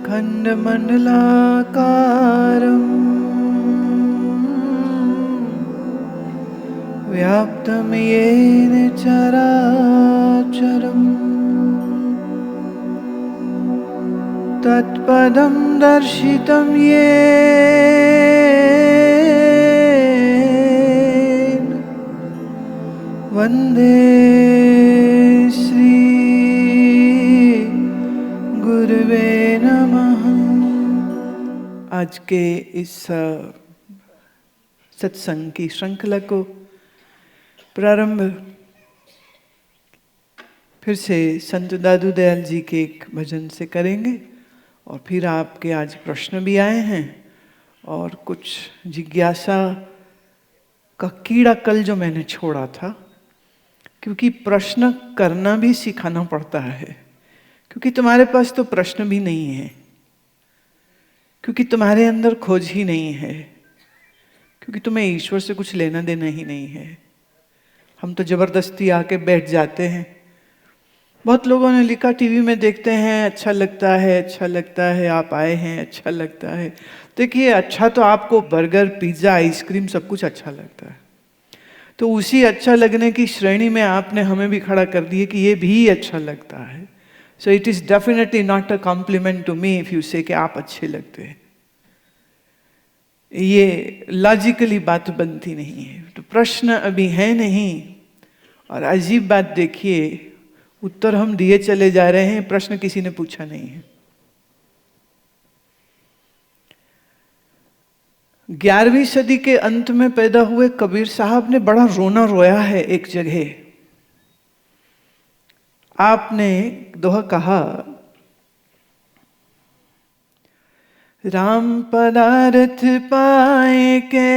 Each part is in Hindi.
खण्डमण्डलाकारम् व्याप्तं येन चराचरम् तत्पदं दर्शितं येन वन्दे श्री गुरुवे नमः। आज के इस सत्संग की श्रृंखला को प्रारंभ फिर से संत दादू दयाल जी के एक भजन से करेंगे और फिर आपके आज प्रश्न भी आए हैं और कुछ जिज्ञासा का कीड़ा कल जो मैंने छोड़ा था, क्योंकि प्रश्न करना भी सिखाना पड़ता है, क्योंकि तुम्हारे पास तो प्रश्न भी नहीं है, क्योंकि तुम्हारे अंदर खोज ही नहीं है, क्योंकि तुम्हें ईश्वर से कुछ लेना देना ही नहीं है। हम तो जबरदस्ती आके बैठ जाते हैं। बहुत लोगों ने लिखा टीवी में देखते हैं, अच्छा लगता है, अच्छा लगता है, आप आए हैं, अच्छा लगता है। देखिए, अच्छा तो आपको बर्गर, पिज्ज़ा, आइसक्रीम सब कुछ अच्छा लगता है, तो उसी अच्छा लगने की श्रेणी में आपने हमें भी खड़ा कर दिया कि ये भी अच्छा लगता है। So it is definitely not a compliment to me if you say कि आप अच्छे लगते हैं। ये लॉजिकली बात बनती नहीं है। तो प्रश्न अभी है नहीं, और अजीब बात देखिए, उत्तर हम दिए चले जा रहे हैं, प्रश्न किसी ने पूछा नहीं है। 11वीं सदी के अंत में पैदा हुए कबीर साहब ने बड़ा रोना रोया है एक जगह। आपने दोहा कहा, राम पदारथ पाए के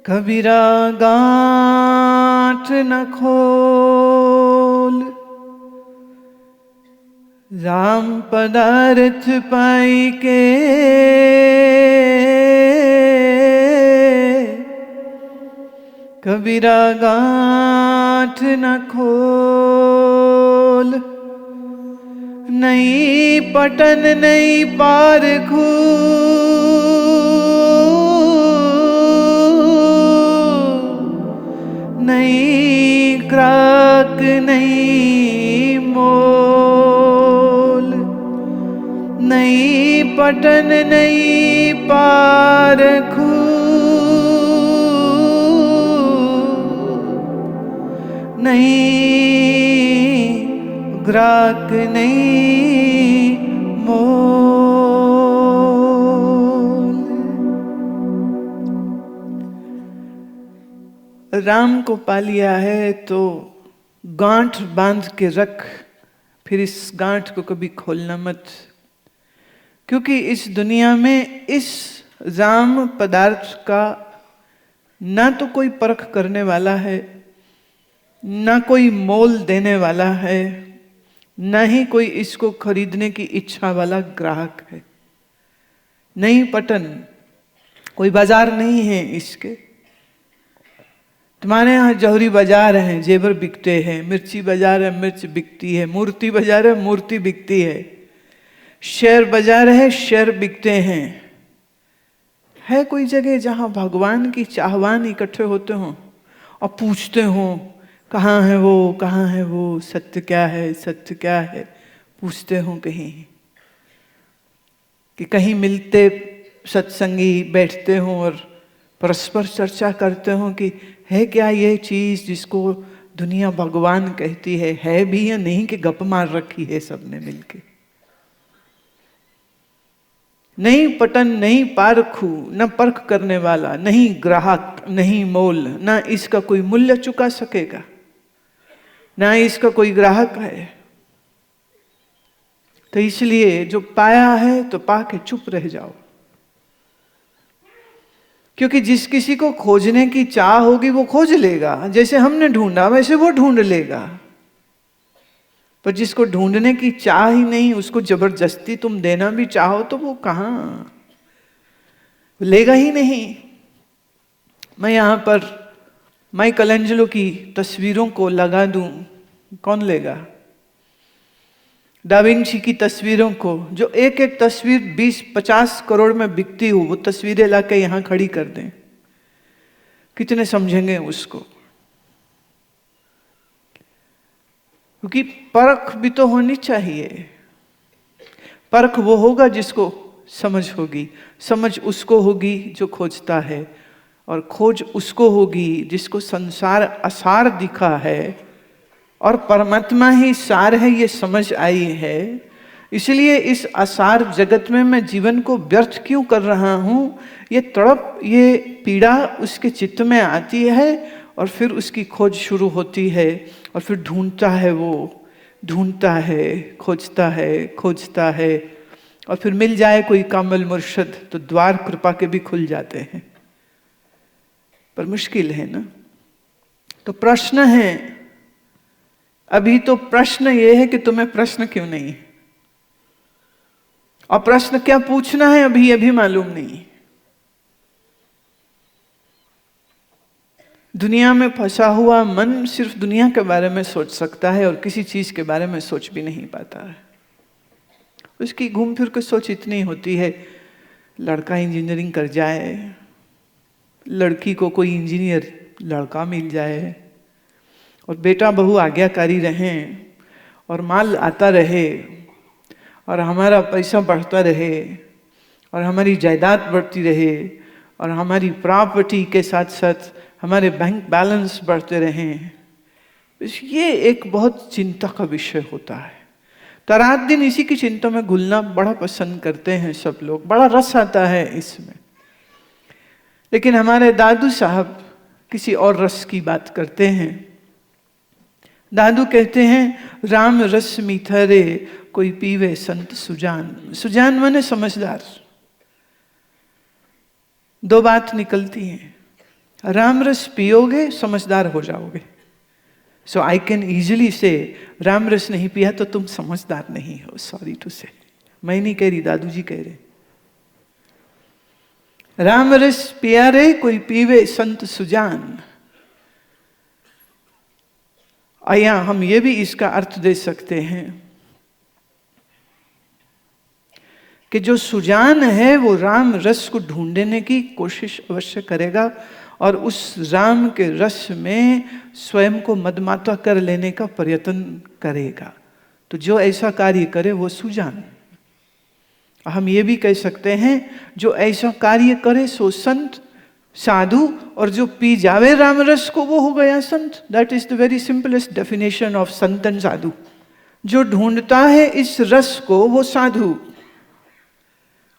कबीरा गांठ न खोल। राम पदारथ पाई के कबीरा गांठ न खोल। नहीं पटन नहीं पारखू, नहीं क्राक नहीं मोल। नहीं पटन नहीं पारखू, नहीं ग्राहक नहीं मोल। राम को पा लिया है तो गांठ बांध के रख, फिर इस गांठ को कभी खोलना मत, क्योंकि इस दुनिया में इस राम पदार्थ का ना तो कोई परख करने वाला है, ना कोई मोल देने वाला है, ना ही कोई इसको खरीदने की इच्छा वाला ग्राहक है। नहीं पटन, कोई बाजार नहीं है इसके। तुम्हारे यहाँ जौहरी बाजार है, जेवर बिकते हैं, मिर्ची बाजार है, मिर्च बिकती है, मूर्ति बाजार है, मूर्ति बिकती है, शेयर बाजार है, शेयर बिकते हैं। है कोई जगह जहां भगवान की चाहवान इकट्ठे होते हों और पूछते हों, कहाँ है वो, कहाँ है वो, सत्य क्या है, सत्य क्या है, पूछते हों कहीं? कि कहीं मिलते सत्संगी बैठते हों और परस्पर चर्चा करते हों कि है क्या ये चीज़ जिसको दुनिया भगवान कहती है भी या नहीं, कि गप मार रखी है सबने मिलके। नहीं पटन नहीं पारखू, न परख करने वाला, नहीं ग्राहक नहीं मोल, ना इसका कोई मूल्य चुका सकेगा, ना इसका कोई ग्राहक है। तो इसलिए जो पाया है तो पाके चुप रह जाओ, क्योंकि जिस किसी को खोजने की चाह होगी वो खोज लेगा, जैसे हमने ढूंढा वैसे वो ढूंढ लेगा। पर जिसको ढूंढने की चाह ही नहीं, उसको जबरदस्ती तुम देना भी चाहो तो वो कहाँ लेगा ही नहीं। मैं यहाँ पर माइकल एंजेलो की तस्वीरों को लगा दूं, कौन लेगा? डा विंची की तस्वीरों को, जो एक एक तस्वीर 20-50 करोड़ में बिकती हो, वो तस्वीरें लाके यहां खड़ी कर दें, कितने समझेंगे उसको? क्योंकि परख भी तो होनी चाहिए। परख वो होगा जिसको समझ होगी, समझ उसको होगी जो खोजता है, और खोज उसको होगी जिसको संसार असार दिखा है और परमात्मा ही सार है, ये समझ आई है। इसलिए इस असार जगत में मैं जीवन को व्यर्थ क्यों कर रहा हूं, ये तड़प, ये पीड़ा उसके चित्त में आती है, और फिर उसकी खोज शुरू होती है, और फिर ढूंढता है, वो ढूंढता है, खोजता है, और फिर मिल जाए कोई कामिल मुर्शिद तो द्वार कृपा के भी खुल जाते हैं। पर मुश्किल है ना। तो प्रश्न है, अभी तो प्रश्न ये है कि तुम्हें प्रश्न क्यों नहीं, और प्रश्न क्या पूछना है अभी ये भी मालूम नहीं। दुनिया में फंसा हुआ मन सिर्फ दुनिया के बारे में सोच सकता है और किसी चीज के बारे में सोच भी नहीं पाता है। उसकी घूम फिर के सोच इतनी होती है, लड़का इंजीनियरिंग कर जाए, लड़की को कोई इंजीनियर लड़का मिल जाए, और बेटा बहू आज्ञाकारी रहें, और माल आता रहे, और हमारा पैसा बढ़ता रहे, और हमारी जायदाद बढ़ती रहे, और हमारी प्रॉपर्टी के साथ साथ हमारे बैंक बैलेंस बढ़ते रहें। ये एक बहुत चिंता का विषय होता है। तो रात दिन इसी की चिंता में घुलना बड़ा पसंद करते हैं सब लोग, बड़ा रस आता है इसमें। लेकिन हमारे दादू साहब किसी और रस की बात करते हैं। दादू कहते हैं, राम रस मीठा रे, कोई पीवे संत सुजान। सुजान माने समझदार। दो बात निकलती हैं, राम रस पियोगे समझदार हो जाओगे। सो आई कैन इजिली से, राम रस नहीं पिया तो तुम समझदार नहीं हो। सॉरी टू से, मैं नहीं कह रही, दादू जी कह रहे। राम रस पिया रे, कोई पीवे संत सुजान। आया हम ये भी इसका अर्थ दे सकते हैं कि जो सुजान है वो राम रस को ढूंढने की कोशिश अवश्य करेगा, और उस राम के रस में स्वयं को मदमाता कर लेने का प्रयत्न करेगा। तो जो ऐसा कार्य करे वो सुजान। हम ये भी कह सकते हैं, जो ऐसा कार्य करे सो संत साधु, और जो पी जावे राम रस को वो हो गया संत। That is the very simplest definition of Sant and साधु। जो ढूंढता है इस रस को वो साधु,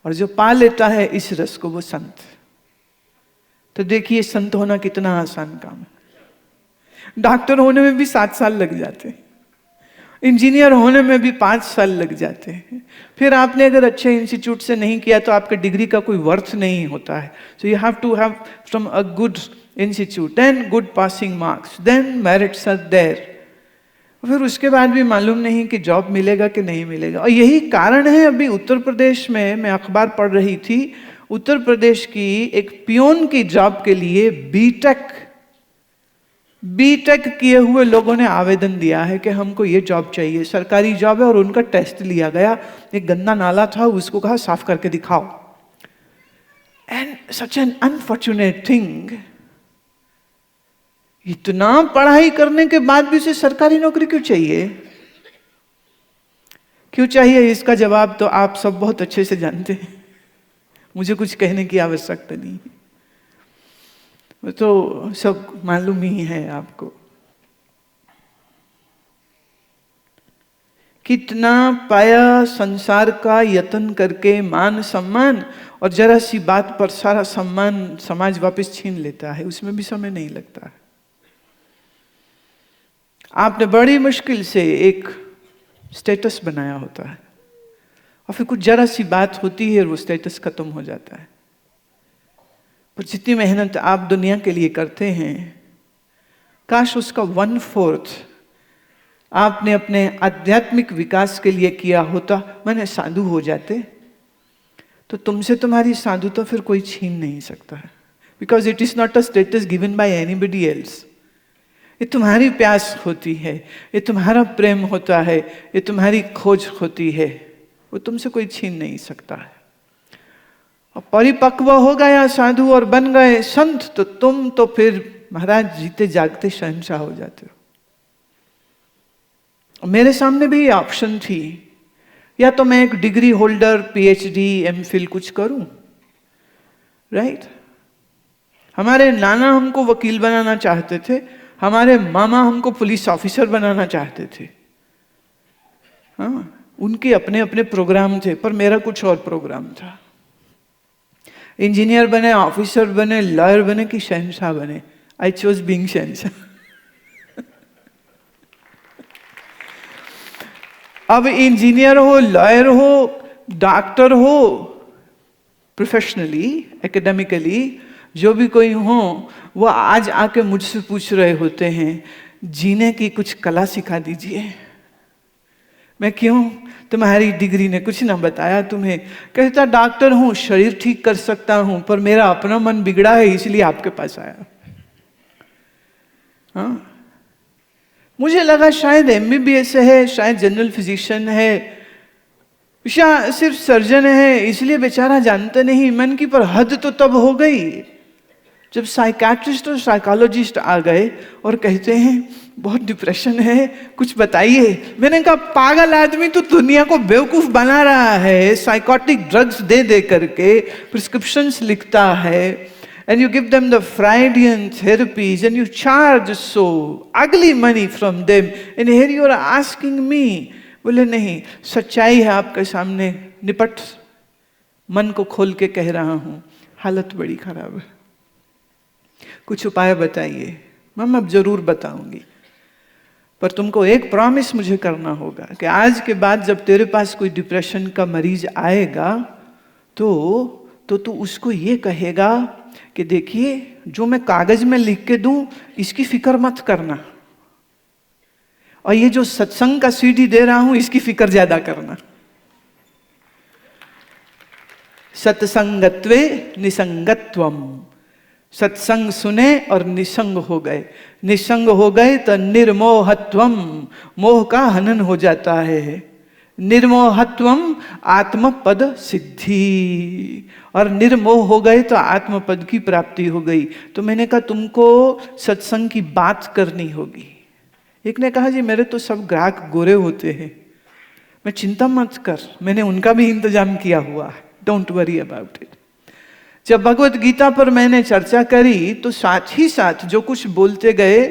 और जो पा लेता है इस रस को वो संत। तो देखिए संत होना कितना आसान काम है। डॉक्टर होने में भी 7 साल लग जाते हैं, इंजीनियर होने में भी 5 साल लग जाते हैं। फिर आपने अगर अच्छे इंस्टीट्यूट से नहीं किया तो आपके डिग्री का कोई वर्थ नहीं होता है। So you have to have from a good institute, then good passing marks, then merits are there. फिर उसके बाद भी मालूम नहीं कि जॉब मिलेगा कि नहीं मिलेगा। और यही कारण है, अभी उत्तर प्रदेश में मैं अखबार पढ़ रही थी, उत्तर प्रदेश की एक पियोन की जॉब के लिए बीटेक किए हुए लोगों ने आवेदन दिया है कि हमको ये जॉब चाहिए, सरकारी जॉब है। और उनका टेस्ट लिया गया, एक गंदा नाला था, उसको कहा साफ करके दिखाओ। And such an unfortunate thing, इतना पढ़ाई करने के बाद भी उसे सरकारी नौकरी क्यों चाहिए? क्यों चाहिए इसका जवाब तो आप सब बहुत अच्छे से जानते हैं, मुझे कुछ कहने की आवश्यकता नहीं, तो सब मालूम ही है आपको। कितना पाया संसार का यत्न करके, मान सम्मान, और जरा सी बात पर सारा सम्मान समाज वापस छीन लेता है, उसमें भी समय नहीं लगता है। आपने बड़ी मुश्किल से एक स्टेटस बनाया होता है, और फिर कुछ जरा सी बात होती है और वो स्टेटस खत्म हो जाता है। पर जितनी मेहनत आप दुनिया के लिए करते हैं, काश उसका 1/4 आपने अपने आध्यात्मिक विकास के लिए किया होता, माने साधु हो जाते, तो तुमसे तुम्हारी साधुता फिर कोई छीन नहीं सकता है। Because it is not a status given by anybody else, ये तुम्हारी प्यास होती है, ये तुम्हारा प्रेम होता है, ये तुम्हारी खोज होती है, वो तुमसे कोई छीन नहीं सकता है। और परिपक्व हो गया साधु और बन गए संत, तो तुम तो फिर महाराज जीते जागते शहंशाह हो जाते हो। मेरे सामने भी ये ऑप्शन थी, या तो मैं एक डिग्री होल्डर, पीएचडी, एमफिल कुछ करूं, राइट। हमारे नाना हमको वकील बनाना चाहते थे, हमारे मामा हमको पुलिस ऑफिसर बनाना चाहते थे। हाँ, उनके अपने अपने प्रोग्राम थे, पर मेरा कुछ और प्रोग्राम था। इंजीनियर बने, ऑफिसर बने, लॉयर बने कि शहंशाह बने। आई चोज बीइंग शहंशाह। अब इंजीनियर हो, लॉयर हो, डॉक्टर हो, प्रोफेशनली, एकेडमिकली जो भी कोई हो, वो आज आके मुझसे पूछ रहे होते हैं जीने की कुछ कला सिखा दीजिए। मैं क्यों? तुम्हारी डिग्री ने कुछ ना बताया तुम्हें। कहता डॉक्टर हूं, शरीर ठीक कर सकता हूं, पर मेरा अपना मन बिगड़ा है, इसलिए आपके पास आया। हाँ, मुझे लगा शायद एमबीबीएस है, शायद जनरल फिजिशियन है, या सिर्फ सर्जन है, इसलिए बेचारा जानता नहीं मन की। पर हद तो तब हो गई जब साइकाट्रिस्ट और साइकोलॉजिस्ट आ गए और कहते हैं बहुत डिप्रेशन है, कुछ बताइए। मैंने कहा पागल आदमी तो दुनिया को बेवकूफ बना रहा है, साइकोटिक ड्रग्स दे दे करके प्रिस्क्रिप्शंस लिखता है, and you give them the Freudian therapies and you charge so ugly money from them, and here you are asking me। बोले नहीं, सच्चाई है आपके सामने, निपट मन को खोल के कह रहा हूं, हालत बड़ी खराब है, कुछ उपाय बताइए। मैम अब जरूर बताऊंगी, पर तुमको एक प्रॉमिस मुझे करना होगा कि आज के बाद जब तेरे पास कोई डिप्रेशन का मरीज आएगा तो तू उसको ये कहेगा कि देखिए जो मैं कागज में लिख के दूं इसकी फिक्र मत करना, और ये जो सत्संग का सीडी दे रहा हूं इसकी फिक्र ज्यादा करना। सत्संगत्वे निसंगत्वम, सत्संग सुने और निसंग हो गए। निसंग हो गए तो निर्मोहत्वम, मोह का हनन हो जाता है। निर्मोहत्वम आत्मपद सिद्धि, और निर्मोह हो गए तो आत्मपद की प्राप्ति हो गई। तो मैंने कहा तुमको सत्संग की बात करनी होगी। एक ने कहा जी मेरे तो सब ग्राहक गोरे होते हैं। मैं चिंता मत कर, मैंने उनका भी इंतजाम किया हुआ है, डोंट वरी अबाउट इट। जब भगवत गीता पर मैंने चर्चा करी तो साथ ही साथ जो कुछ बोलते गए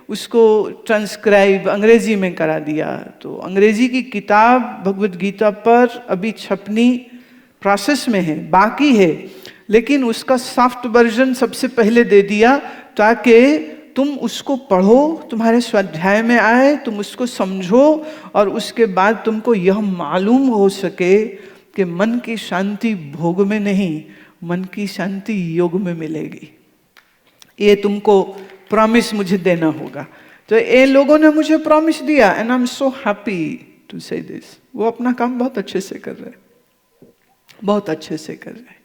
उसको ट्रांसक्राइब अंग्रेजी में करा दिया। तो अंग्रेजी की किताब भगवत गीता पर अभी छपनी प्रोसेस में है, बाकी है, लेकिन उसका सॉफ्ट वर्जन सबसे पहले दे दिया ताकि तुम उसको पढ़ो, तुम्हारे स्वाध्याय में आए, तुम उसको समझो, और उसके बाद तुमको यह मालूम हो सके कि मन की शांति भोग में नहीं, मन की शांति योग में मिलेगी। ये तुमको प्रॉमिस मुझे देना होगा। तो ये लोगों ने मुझे प्रॉमिस दिया, and I am so happy to say this. वो अपना काम बहुत अच्छे से कर रहे, बहुत अच्छे से कर रहे।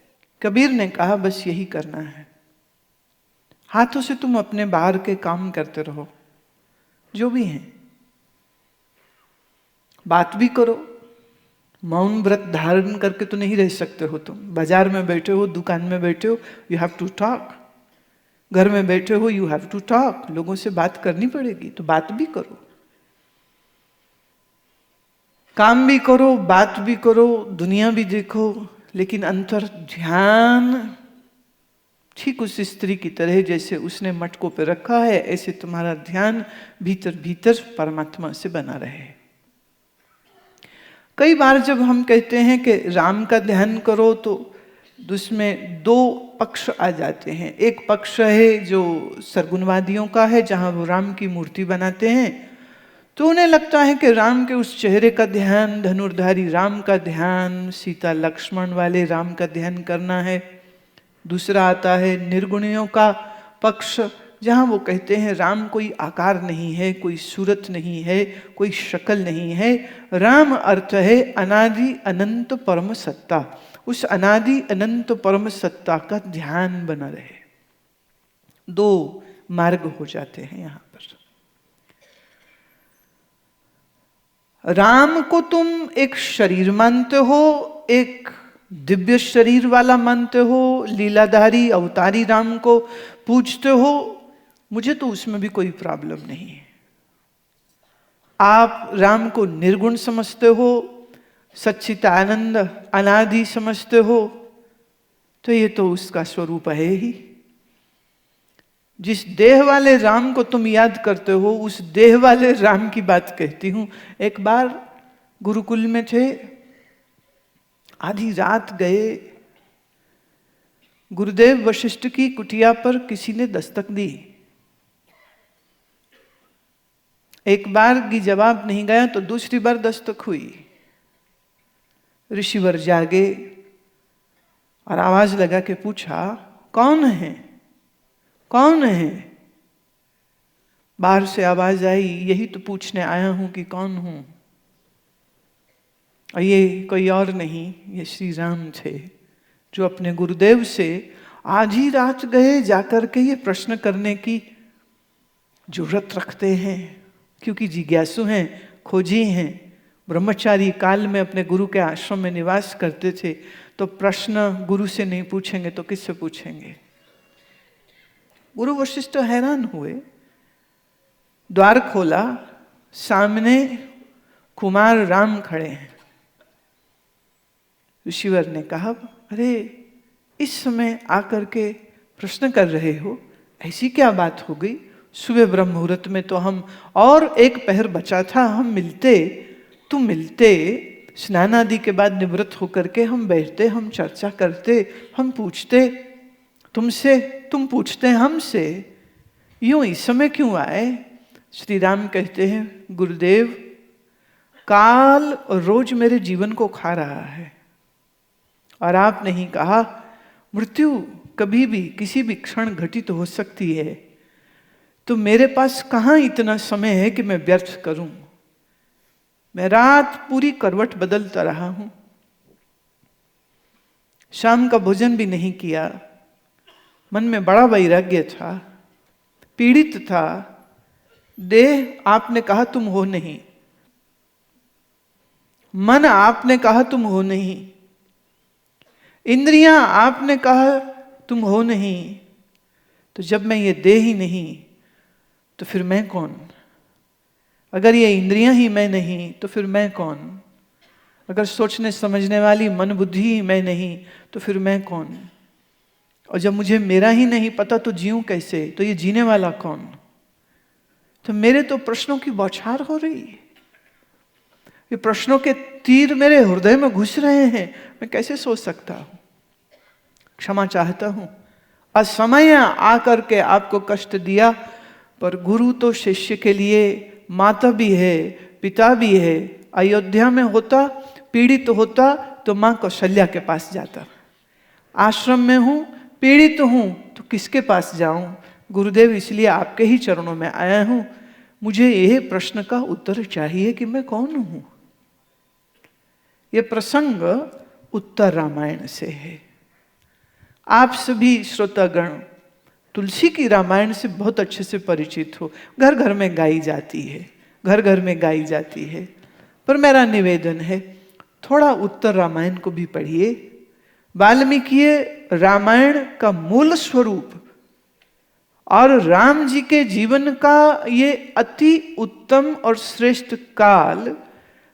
कबीर ने कहा बस यही करना है, हाथों से तुम अपने बाहर के काम करते रहो जो भी हैं, बात भी करो। मौन व्रत धारण करके तो नहीं रह सकते हो तुम। बाजार में बैठे हो, दुकान में बैठे हो, यू हैव टू टॉक। घर में बैठे हो, यू हैव टू टॉक। लोगों से बात करनी पड़ेगी, तो बात भी करो, काम भी करो, बात भी करो, दुनिया भी देखो, लेकिन अंतर ध्यान ठीक उस स्त्री की तरह जैसे उसने मटकों पे रखा है, ऐसे तुम्हारा ध्यान भीतर भीतर परमात्मा से बना रहे। कई बार जब हम कहते हैं कि राम का ध्यान करो तो उसमें दो पक्ष आ जाते हैं। एक पक्ष है जो सरगुणवादियों का है, जहां वो राम की मूर्ति बनाते हैं, तो उन्हें लगता है कि राम के उस चेहरे का ध्यान, धनुर्धारी राम का ध्यान, सीता लक्ष्मण वाले राम का ध्यान करना है। दूसरा आता है निर्गुणियों का पक्ष, जहां वो कहते हैं राम कोई आकार नहीं है, कोई सूरत नहीं है, कोई शक्ल नहीं है। राम अर्थ है अनादि अनंत परम सत्ता। उस अनादि अनंत परम सत्ता का ध्यान बना रहे। दो मार्ग हो जाते हैं यहाँ पर। राम को तुम एक शरीर मानते हो, एक दिव्य शरीर वाला मानते हो, लीलाधारी अवतारी राम को पूजते हो, मुझे तो उसमें भी कोई प्रॉब्लम नहीं है। आप राम को निर्गुण समझते हो, सच्चिदानंद अनादि समझते हो, तो ये तो उसका स्वरूप है ही। जिस देह वाले राम को तुम याद करते हो, उस देह वाले राम की बात कहती हूं। एक बार गुरुकुल में थे, आधी रात गए, गुरुदेव वशिष्ठ की कुटिया पर किसी ने दस्तक दी। एक बार की जवाब नहीं गया तो दूसरी बार दस्तक हुई। ऋषिवर जागे और आवाज लगा के पूछा, कौन है, कौन है? बाहर से आवाज आई, यही तो पूछने आया हूं कि कौन हूं। और ये कोई और नहीं, ये श्री राम थे, जो अपने गुरुदेव से आधी रात गए जाकर के ये प्रश्न करने की जरूरत रखते हैं, क्योंकि जिज्ञासु हैं, खोजी हैं, ब्रह्मचारी काल में अपने गुरु के आश्रम में निवास करते थे, तो प्रश्न गुरु से नहीं पूछेंगे तो किससे पूछेंगे? गुरु वशिष्ठ हैरान हुए, द्वार खोला, सामने कुमार राम खड़े हैं। ऋषिवर ने कहा, अरे इस समय आकर के प्रश्न कर रहे हो, ऐसी क्या बात हो गई? सुबह ब्रह्म मुहूर्त में तो हम, और एक पहर बचा था, हम मिलते, तुम मिलते, स्नान आदि के बाद निवृत्त होकर के हम बैठते, हम चर्चा करते, हम पूछते तुमसे, तुम पूछते हमसे, यूं इस समय क्यों आए? श्री राम कहते हैं, गुरुदेव, काल रोज मेरे जीवन को खा रहा है, और आपने ही कहा मृत्यु कभी भी किसी भी क्षण घटित हो सकती है, तो मेरे पास कहाँ इतना समय है कि मैं व्यर्थ करूं। मैं रात पूरी करवट बदलता रहा हूं, शाम का भोजन भी नहीं किया, मन में बड़ा वैराग्य था, पीड़ित था। देह आपने कहा तुम हो नहीं, मन आपने कहा तुम हो नहीं, इंद्रियां आपने कहा तुम हो नहीं, तो जब मैं ये देह ही नहीं तो फिर मैं कौन? अगर ये इंद्रियां ही मैं नहीं तो फिर मैं कौन? अगर सोचने समझने वाली मन बुद्धि ही मैं नहीं तो फिर मैं कौन? और जब मुझे मेरा ही नहीं पता तो जीऊं कैसे? तो ये जीने वाला कौन? तो मेरे तो प्रश्नों की बौछार हो रही है, ये प्रश्नों के तीर मेरे हृदय में घुस रहे हैं, मैं कैसे सोच सकता हूं? क्षमा चाहता हूं, असमय आकर के आपको कष्ट दिया, पर गुरु तो शिष्य के लिए माता भी है, पिता भी है। अयोध्या में होता, पीड़ित होता तो मां कौशल्या के पास जाता। आश्रम में हूं, पीड़ित हूं तो किसके पास जाऊं? गुरुदेव, इसलिए आपके ही चरणों में आया हूं, मुझे यह प्रश्न का उत्तर चाहिए कि मैं कौन हूं। यह प्रसंग उत्तर रामायण से है। आप सभी श्रोतागण तुलसी की रामायण से बहुत अच्छे से परिचित हो, घर घर में गाई जाती है, घर घर में गाई जाती है, पर मेरा निवेदन है थोड़ा उत्तर रामायण को भी पढ़िए। वाल्मीकि रामायण का मूल स्वरूप और राम जी के जीवन का ये अति उत्तम और श्रेष्ठ काल,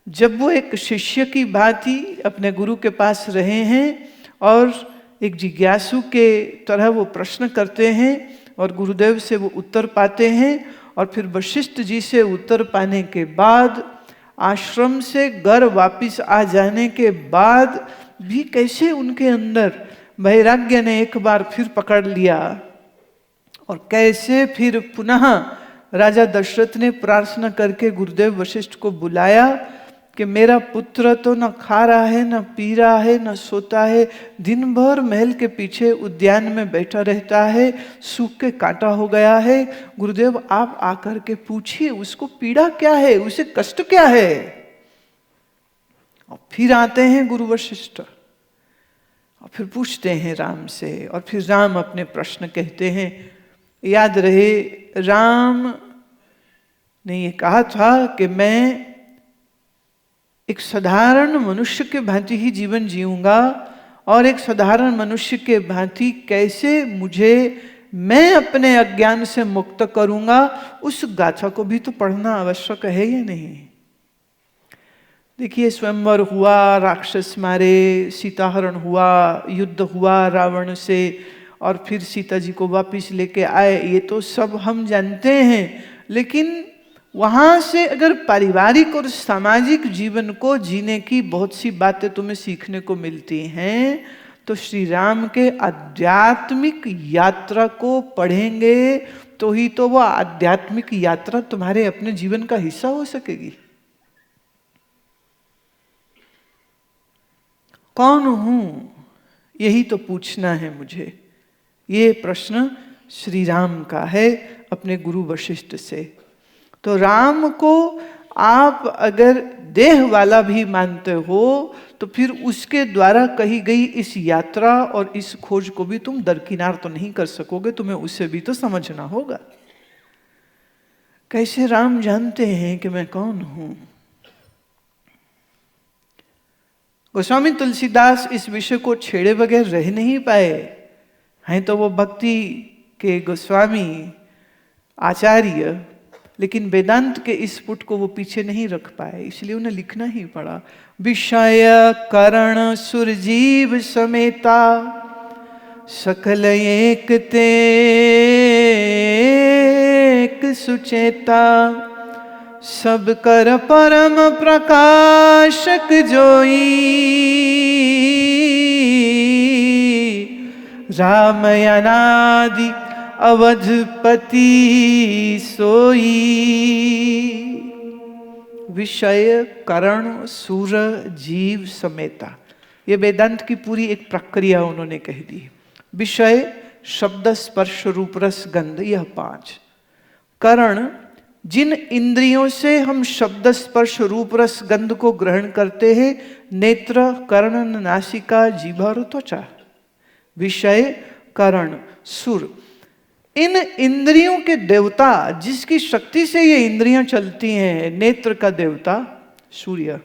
जब वो एक शिष्य की भांति अपने गुरु के पास रहे हैं और एक जिज्ञासु के तरह वो प्रश्न करते हैं और गुरुदेव से वो उत्तर पाते हैं, और फिर वशिष्ठ जी से उत्तर पाने के बाद आश्रम से घर वापिस आ जाने के बाद भी कैसे उनके अंदर वैराग्य ने एक बार फिर पकड़ लिया, और कैसे फिर पुनः राजा दशरथ ने प्रार्थना करके गुरुदेव वशिष्ठ को बुलाया कि मेरा पुत्र तो न खा रहा है, न पी रहा है, न सोता है, दिन भर महल के पीछे उद्यान में बैठा रहता है, सूख के कांटा हो गया है। गुरुदेव, आप आकर के पूछिए उसको पीड़ा क्या है, उसे कष्ट क्या है। और फिर आते हैं गुरु वशिष्ठ और फिर पूछते हैं राम से, और फिर राम अपने प्रश्न कहते हैं। याद रहे, राम ने ये कहा था कि मैं एक साधारण मनुष्य के भांति ही जीवन जीऊंगा, और एक साधारण मनुष्य के भांति कैसे मैं अपने अज्ञान से मुक्त करूंगा, उस गाथा को भी तो पढ़ना आवश्यक है या नहीं। देखिए, स्वयंवर हुआ, राक्षस मारे, सीताहरण हुआ, युद्ध हुआ रावण से, और फिर सीता जी को वापस लेके आए, ये तो सब हम जानते हैं। लेकिन वहां से अगर पारिवारिक और सामाजिक जीवन को जीने की बहुत सी बातें तुम्हें सीखने को मिलती हैं, तो श्री राम के आध्यात्मिक यात्रा को पढ़ेंगे तो ही तो वह आध्यात्मिक यात्रा तुम्हारे अपने जीवन का हिस्सा हो सकेगी। कौन हूं, यही तो पूछना है मुझे। ये प्रश्न श्री राम का है अपने गुरु वशिष्ठ से। तो राम को आप अगर देह वाला भी मानते हो, तो फिर उसके द्वारा कही गई इस यात्रा और इस खोज को भी तुम दरकिनार तो नहीं कर सकोगे, तुम्हें उसे भी तो समझना होगा। कैसे राम जानते हैं कि मैं कौन हूं? गोस्वामी तुलसीदास इस विषय को छेड़े बगैर रह नहीं पाए हैं, तो वो भक्ति के गोस्वामी आचार्य, लेकिन वेदांत के इस पुट को वो पीछे नहीं रख पाए, इसलिए उन्हें लिखना ही पड़ा। विषय करण सुरजीव समेता, सकल एक ते एक सुचेता, सब कर परम प्रकाशक जोई, राम अनादि अवधपति सोई। विषय करण सुर जीव समेता, ये वेदांत की पूरी एक प्रक्रिया उन्होंने कह दी। विषय शब्द स्पर्श रूप रस गंध, यह 5। करण, जिन इंद्रियों से हम शब्द स्पर्श रूप रस गंध को ग्रहण करते हैं, नेत्र, कर्ण, नासिका, जीभ और त्वचा। विषय करण सुर, इन इंद्रियों के देवता, जिसकी शक्ति से ये इंद्रियां चलती हैं, नेत्र का देवता सूर्य,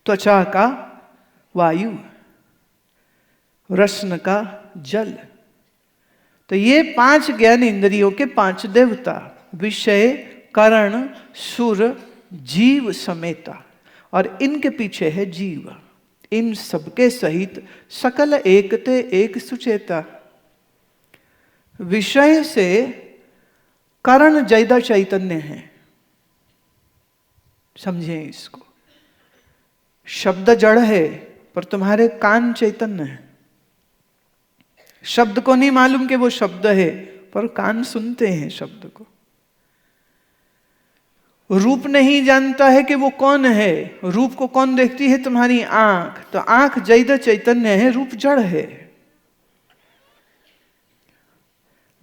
त्वचा का वायु, रसन का जल। तो ये 5 ज्ञान इंद्रियों के 5 देवता, विषय करण सुर जीव समेता, और इनके पीछे है जीव। इन सबके सहित सकल एकते एक सुचेता। विषय से करण जैदा चैतन्य है, समझें इसको। शब्द जड़ है पर तुम्हारे कान चैतन्य है। शब्द को नहीं मालूम कि वो शब्द है, पर कान सुनते हैं शब्द को। रूप नहीं जानता है कि वो कौन है, रूप को कौन देखती है? तुम्हारी आंख। तो आंख जैदा चैतन्य है, रूप जड़ है।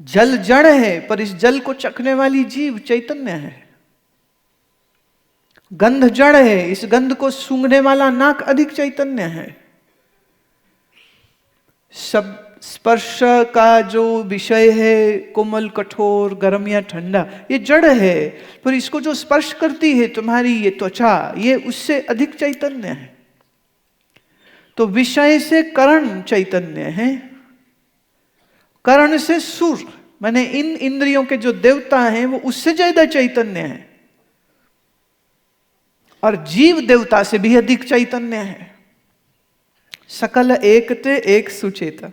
जल जड़ है, पर इस जल को चखने वाली जीव चैतन्य है। गंध जड़ है, इस गंध को सूंघने वाला नाक अधिक चैतन्य है। सब स्पर्श का जो विषय है, कोमल कठोर गर्म या ठंडा, ये जड़ है, पर इसको जो स्पर्श करती है तुम्हारी ये त्वचा, ये उससे अधिक चैतन्य है। तो विषय से करण चैतन्य है, करण से सुर, माने इन इंद्रियों के जो देवता हैं वो उससे ज्यादा चैतन्य है, और जीव देवता से भी अधिक चैतन्य है। सकल एकते एक सुचेता,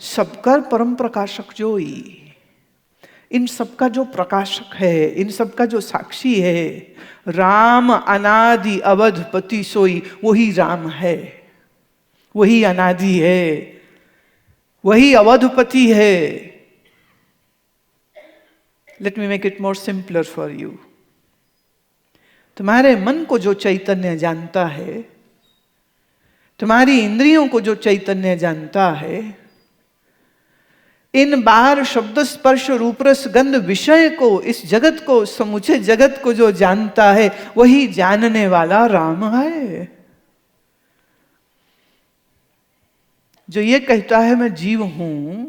सबका परम प्रकाशक जोई। इन सबका जो प्रकाशक है, इन सबका जो साक्षी है, राम अनादि अवधपति सोई, वही राम है, वही अनादि है, वही अवधपति है। Let me make it more simpler for you. तुम्हारे मन को जो चैतन्य जानता है, तुम्हारी इंद्रियों को जो चैतन्य जानता है, इन बाहर शब्द स्पर्श रूप रस गंध विषय को, इस जगत को, समूचे जगत को जो जानता है, वही जानने वाला राम है। जो ये कहता है मैं जीव हूं,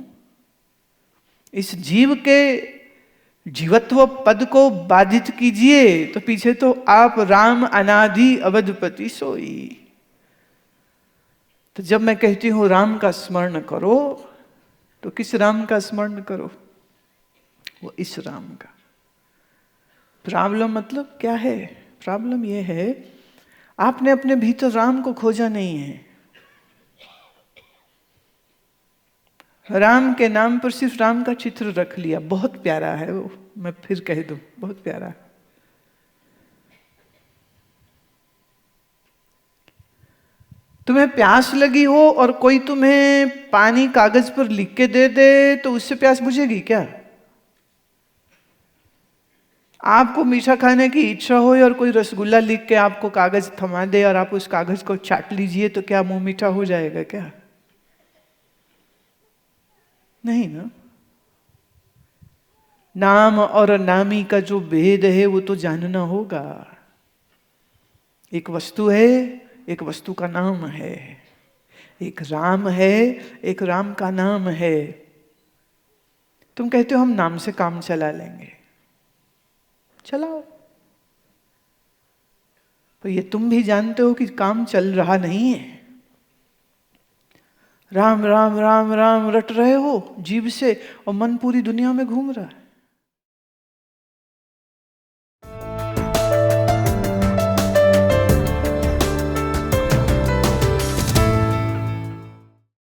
इस जीव के जीवत्व पद को बाधित कीजिए तो पीछे तो आप राम अनादि अवधपति सोई। तो जब मैं कहती हूं राम का स्मरण करो तो किस राम का स्मरण करो? वो इस राम का। प्रॉब्लम मतलब क्या है? प्रॉब्लम ये है आपने अपने भीतर राम को खोजा नहीं है। राम के नाम पर सिर्फ राम का चित्र रख लिया। बहुत प्यारा है वो, मैं फिर कह दूं, बहुत प्यारा है। तुम्हें प्यास लगी हो और कोई तुम्हें पानी कागज पर लिख के दे दे तो उससे प्यास बुझेगी क्या? आपको मीठा खाने की इच्छा हो और कोई रसगुल्ला लिख के आपको कागज थमा दे और आप उस कागज को चाट लीजिए तो क्या मुंह मीठा हो जाएगा क्या? नहीं ना। नाम और नामी का जो भेद है वो तो जानना होगा। एक वस्तु है, एक वस्तु का नाम है। एक राम है, एक राम का नाम है। तुम कहते हो हम नाम से काम चला लेंगे, चलाओ। तो ये तुम भी जानते हो कि काम चल रहा नहीं है। राम राम राम राम रट रहे हो जीभ से और मन पूरी दुनिया में घूम रहा है।